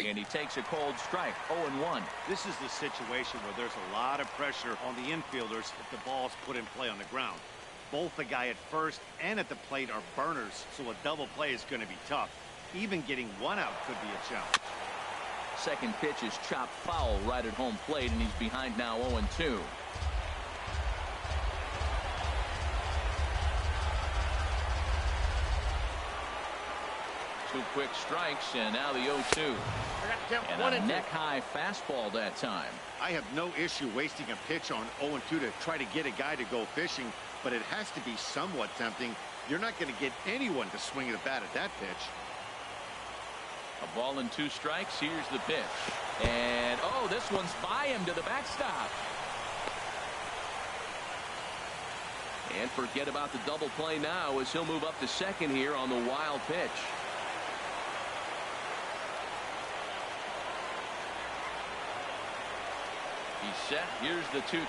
And he takes a cold strike. 0-1. This is the situation where there's a lot of pressure on the infielders if the ball's put in play on the ground. Both the guy at first and at the plate are burners, so a double play is going to be tough. Even getting 1 out could be a challenge. Second pitch is chopped foul right at home plate, and he's behind now 0-2. 2 quick strikes, and now the 0-2. And a neck-high fastball that time. I have no issue wasting a pitch on 0-2 to try to get a guy to go fishing, but it has to be somewhat tempting. You're not going to get anyone to swing the bat at that pitch. A ball and 2 strikes. Here's the pitch. And, oh, this one's by him to the backstop. And forget about the double play now as he'll move up to second here on the wild pitch. He's set. Here's the 2-2.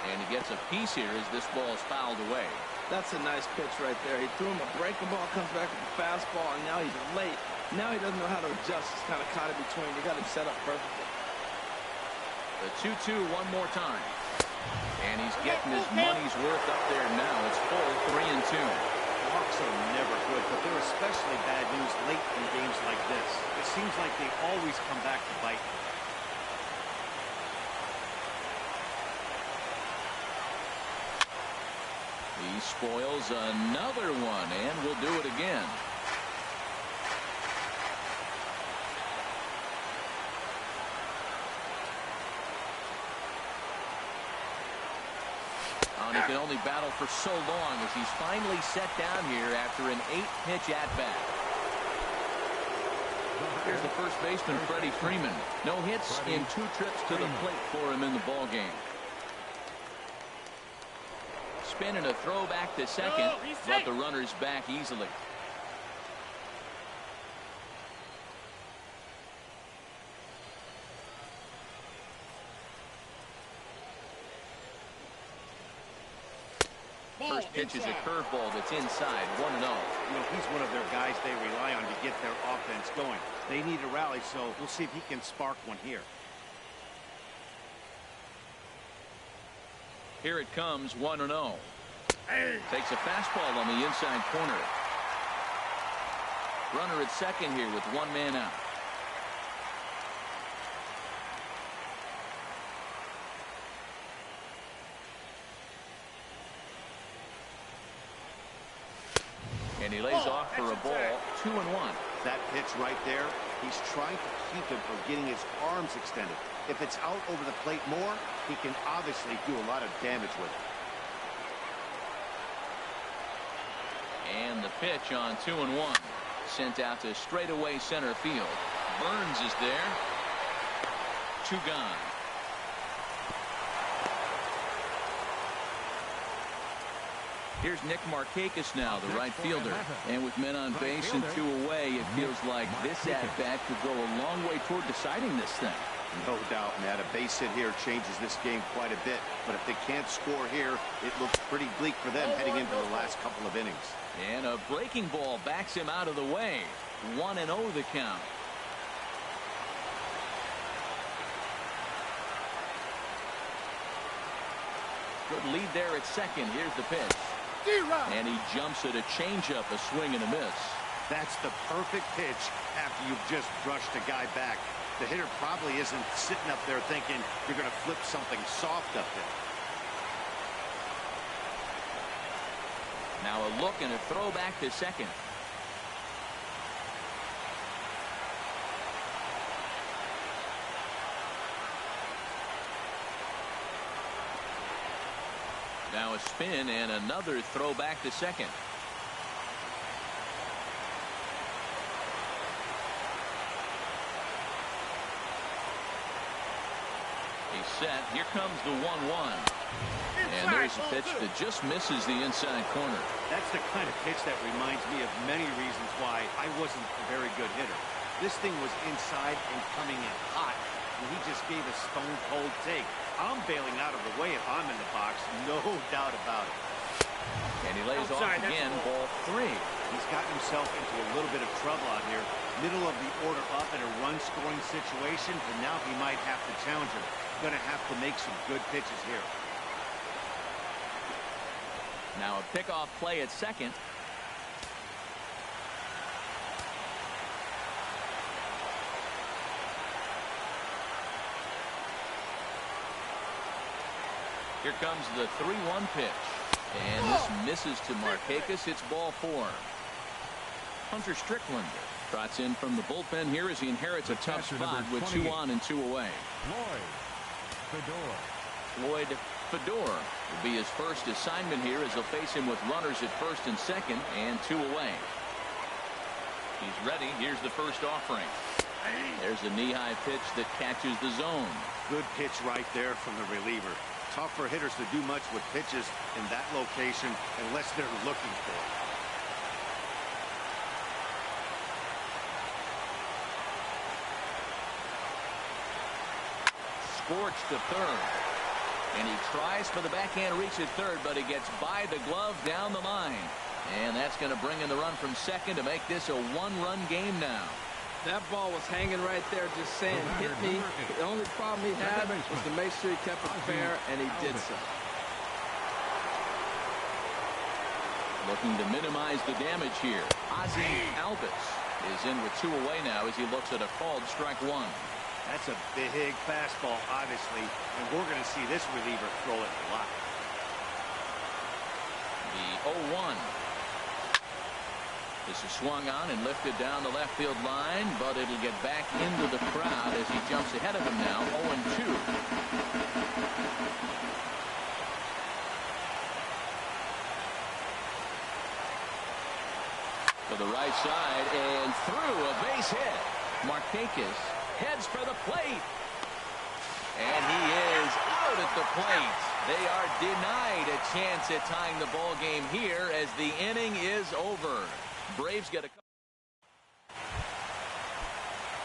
And he gets a piece here as this ball is fouled away. That's a nice pitch right there. He threw him a breaking ball, comes back with a fastball, and now he's late. Now he doesn't know how to adjust. He's kind of caught in between. You got him set up perfectly. The 2-2 one more time. And he's getting his money's worth up there now. It's full 3-2. Walks are never good, but they're especially bad news late in games like this. It seems like they always come back to bite. He spoils another one, and will do it again. He can only battle for so long as he's finally set down here after an 8-pitch at-bat. Here's the first baseman, Freddie Freeman. No hits in 2 trips to the plate for him in the ballgame. Spin and a throw back to second, but the runner's back easily. First pitch is a curveball that's inside, 1-0. You know, he's one of their guys they rely on to get their offense going. They need a rally, so we'll see if he can spark one here. Here it comes, 1-0. Takes a fastball on the inside corner. Runner at second here with 1 man out. And he lays off for a ball, 2-1. That pitch right there, he's trying to keep him from getting his arms extended. If it's out over the plate more, he can obviously do a lot of damage with it. And the pitch on 2-1. Sent out to straightaway center field. Burns is there. 2 gone. Here's Nick Markakis now, the right fielder. And with men on base and 2 away, it feels like this at-bat could go a long way toward deciding this thing. No doubt, Matt. A base hit here changes this game quite a bit. But if they can't score here, it looks pretty bleak for them heading into the last couple of innings. And a breaking ball backs him out of the way. 1-0 the count. Good lead there at second. Here's the pitch. And he jumps at a changeup, a swing and a miss. That's the perfect pitch after you've just brushed a guy back. The hitter probably isn't sitting up there thinking you're going to flip something soft up there. Now a look and a throw back to second. Now a spin and another throw back to second. He's set. Here comes the 1-1. And there's a pitch that just misses the inside corner. That's the kind of pitch that reminds me of many reasons why I wasn't a very good hitter. This thing was inside and coming in hot, and he just gave a stone-cold take. I'm bailing out of the way if I'm in the box, no doubt about it. And he lays off again, ball 3. He's gotten himself into a little bit of trouble out here. Middle of the order up in a run-scoring situation, and now he might have to challenge him. Going to have to make some good pitches here. Now a pickoff play at second. Here comes the 3-1 pitch. And this misses to Markakis. It's ball 4. Hunter Strickland trots in from the bullpen here as he inherits a tough spot with 2 on and 2 away. Floyd Fedor will be his first assignment here as they'll face him with runners at first and second and 2 away. He's ready. Here's the first offering. There's a knee-high pitch that catches the zone. Good pitch right there from the reliever. Tough for hitters to do much with pitches in that location unless they're looking for it. Scorched to third. And he tries for the backhand reach at third, but he gets by the glove down the line. And that's going to bring in the run from second to make this a 1-run game now. That ball was hanging right there just saying, hit me. The only problem he had was to make sure he kept it fair, and he did so. Looking to minimize the damage here. Ozzie Albies is in with 2 away now as he looks at a called strike 1. That's a big fastball, obviously, and we're going to see this reliever throw it a lot. The 0-1. This is swung on and lifted down the left field line, but it'll get back into the crowd as he jumps ahead of him now, 0-2. To the right side and through, a base hit. Markakis heads for the plate. And he is out at the plate. They are denied a chance at tying the ball game here as the inning is over. Braves get a.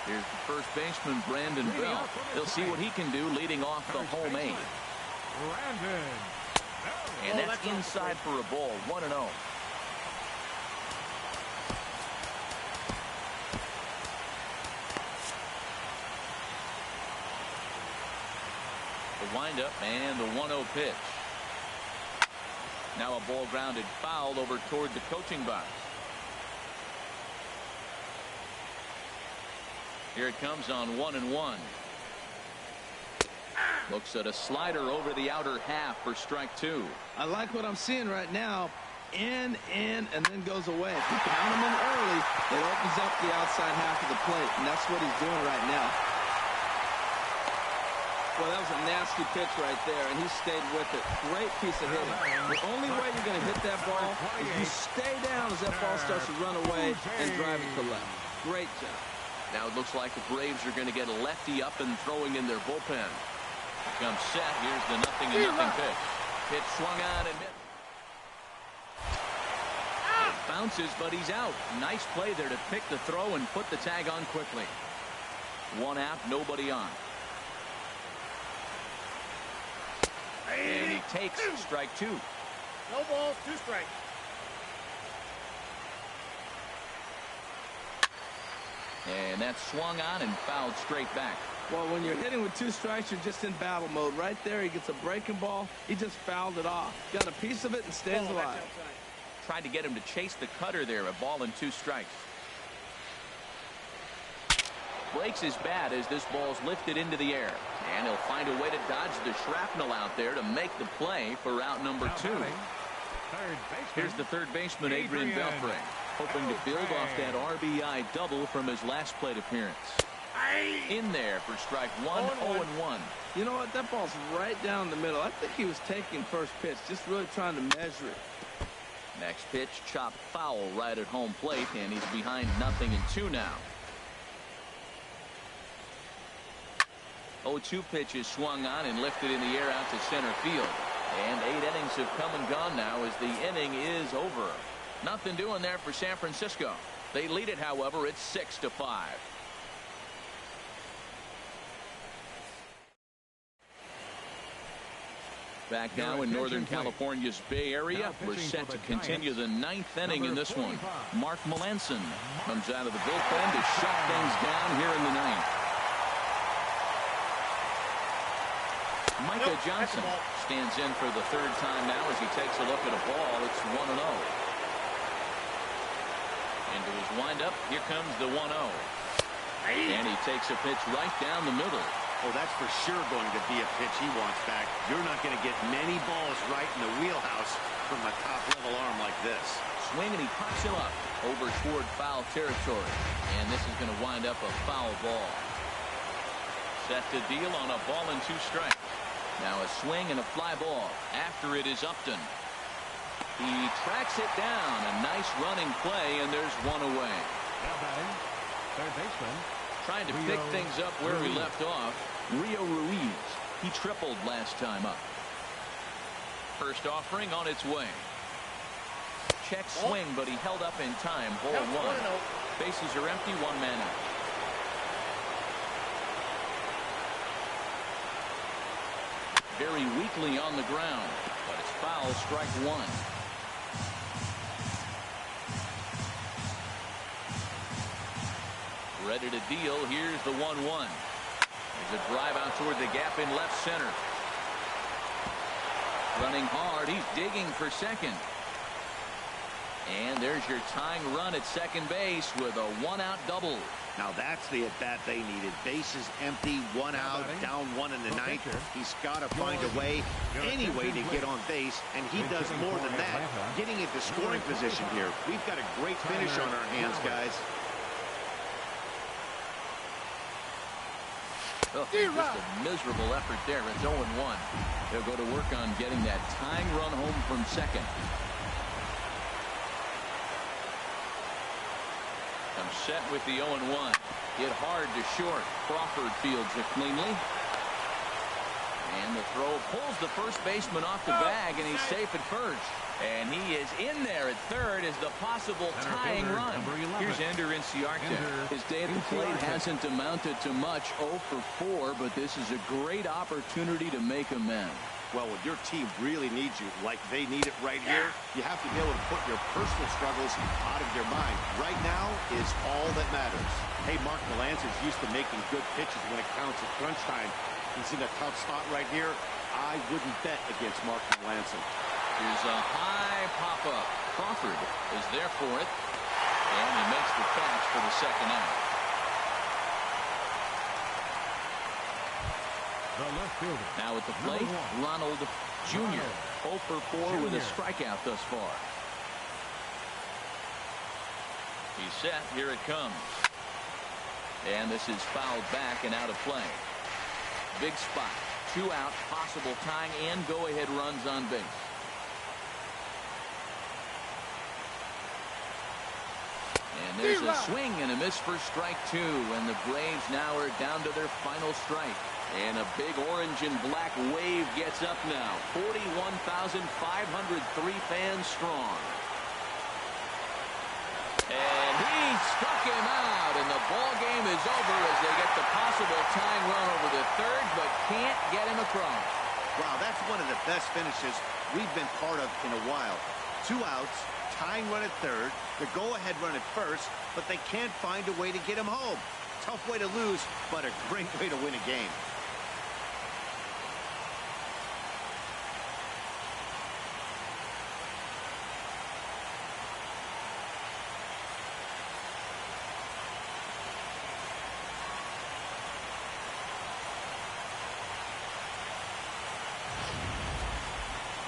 Here's the first baseman, Brandon Bell. He'll see what he can do leading off the home 8. And that's inside for a ball, 1-0. The windup and the 1-0 pitch. Now a ball grounded foul over toward the coaching box. Here it comes on 1-1. Looks at a slider over the outer half for strike 2. I like what I'm seeing right now. In, and then goes away. If you pound him in early, it opens up the outside half of the plate, and that's what he's doing right now. Well, that was a nasty pitch right there, and he stayed with it. Great piece of hitting. The only way you're going to hit that ball is you stay down as that ball starts to run away and drive it to left. Great job. Now it looks like the Braves are going to get a lefty up and throwing in their bullpen. Here comes set. Here's the 0-0 pitch. Pitch swung on and missed. It bounces, but he's out. Nice play there to pick the throw and put the tag on quickly. 1 out, nobody on. And he takes strike 2. No balls, 2 strikes. And that's swung on and fouled straight back. Well, when you're hitting with 2 strikes, you're just in battle mode. Right there, he gets a breaking ball. He just fouled it off. Got a piece of it and stays alive. Tried to get him to chase the cutter there. A ball and 2 strikes. Breaks his bat as this ball's lifted into the air. And he'll find a way to dodge the shrapnel out there to make the play for route number 2. Here's the third baseman, Adrian Beltre, hoping to build off that RBI double from his last plate appearance. In there for strike 1, 0-1. You know what? That ball's right down the middle. I think he was taking first pitch, just really trying to measure it. Next pitch, chopped foul right at home plate, and he's behind 0-2 now. 0-2 pitch is swung on and lifted in the air out to center field. And 8 innings have come and gone now as the inning is over. Nothing doing there for San Francisco. They lead it, however, it's 6-5. Back now in Northern California's Bay Area. We're set to continue the 9th inning in this one. Mark Melanson comes out of the bullpen to shut things down here in the 9th. Micah Johnson stands in for the 3rd time now as he takes a look at a ball. It's 1-0. Into his windup, here comes the 1-0. And he takes a pitch right down the middle. Oh, that's for sure going to be a pitch he wants back. You're not going to get many balls right in the wheelhouse from a top-level arm like this. Swing, and he pops him up over toward foul territory. And this is going to wind up a foul ball. Set to deal on a ball and 2 strikes. Now a swing and a fly ball. After it is Upton. He tracks it down. A nice running play, and there's 1 away. Now batting, third baseman. Trying to pick things up where we left off. Rio Ruiz. He tripled last time up. First offering on its way. Check swing, but he held up in time. Ball 1. Bases are empty. 1 man out. Very weakly on the ground, but it's foul. Strike 1. Ready to deal. Here's the 1-1. There's a drive out toward the gap in left center. Running hard. He's digging for second. And there's your tying run at second base with a 1-out double. Now that's the at-bat they needed. Bases empty, 1 out, down 1 in the 9th. He's got to find a way, any way to get on base, and he does more than that, getting into scoring position here. We've got a great finish on our hands, guys. Oh, just a miserable effort there. It's 0-1. They'll go to work on getting that tying run home from second. I'm set with the 0-1. Hit hard to short. Crawford fields it cleanly. And the throw pulls the first baseman off the bag, and he's safe at first. And he is in there at third as the possible tying run. Here's Ender Inciarte. His day at the plate hasn't amounted to much, 0 for 4, but this is a great opportunity to make amends. Well, when your team really needs you, like they need it right here, you have to be able to put your personal struggles out of your mind. Right now is all that matters. Hey, Mark Melancon's used to making good pitches when it counts at crunch time. He's in a tough spot right here. I wouldn't bet against Mark Melancon. Here's a high pop-up. Crawford is there for it. And he makes the catch for the second out. Now at the plate, Ronald Jr. 0 for 4 with a strikeout thus far. He's set. Here it comes. And this is fouled back and out of play. Big spot. 2 out, possible tying and go-ahead runs on base. And there's a swing and a miss for strike 2. And the Braves now are down to their final strike. And a big orange and black wave gets up now. 41,503 fans strong. And he struck him out, and the ball game is over as they get the possible tying run over the third, but can't get him across. Wow, that's one of the best finishes we've been part of in a while. 2 outs, tying run at third, the go-ahead run at first, but they can't find a way to get him home. Tough way to lose, but a great way to win a game.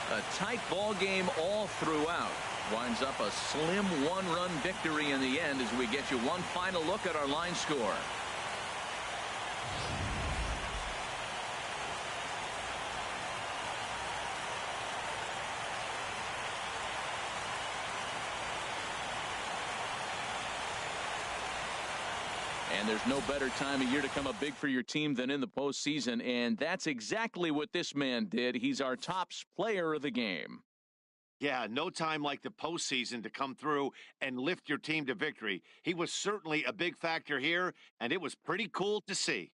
A tight ball game all throughout. Winds up a slim 1-run victory in the end as we get you one final look at our line score. And there's no better time of year to come up big for your team than in the postseason, and that's exactly what this man did. He's our top player of the game. Yeah, no time like the postseason to come through and lift your team to victory. He was certainly a big factor here, and it was pretty cool to see.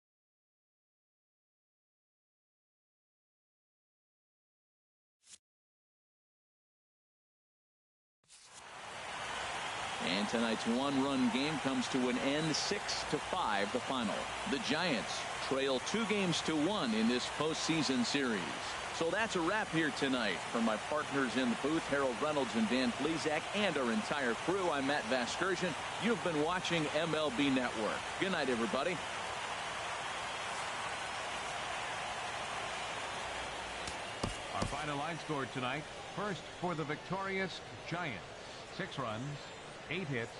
And tonight's 1-run game comes to an end, 6-5 the final. The Giants trail 2-1 in this postseason series. So that's a wrap here tonight. For my partners in the booth, Harold Reynolds and Dan Plesac, and our entire crew, I'm Matt Vasgersian. You've been watching MLB Network. Good night, everybody. outside scored tonight. First for the victorious Giants. 6 runs, 8 hits,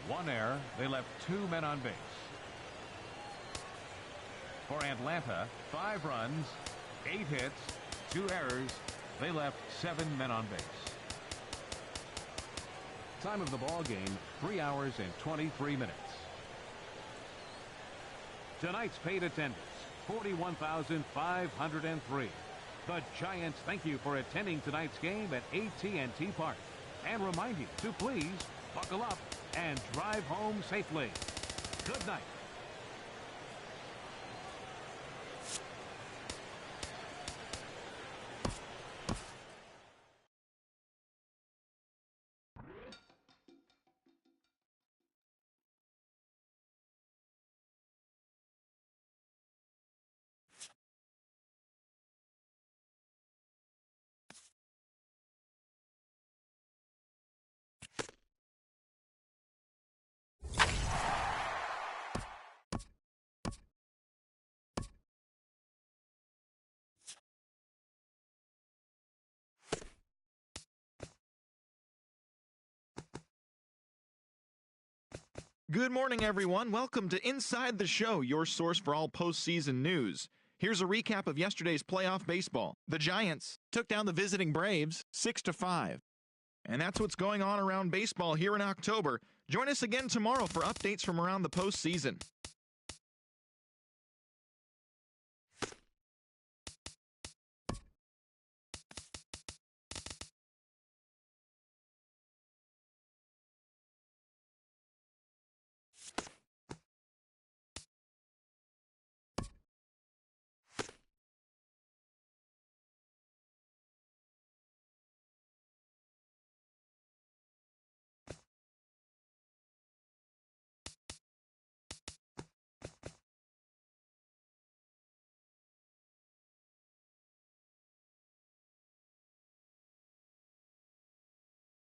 1 error. They left 2 men on base. For Atlanta, 5 runs, 8 hits, 2 errors. They left 7 men on base. Time of the ball game, 3 hours and 23 minutes. Tonight's paid attendance, 41,503. The Giants thank you for attending tonight's game at AT&T Park and remind you to please buckle up and drive home safely. Good night. Good morning, everyone. Welcome to Inside the Show, your source for all postseason news. Here's a recap of yesterday's playoff baseball. The Giants took down the visiting Braves 6-5. And that's what's going on around baseball here in October. Join us again tomorrow for updates from around the postseason.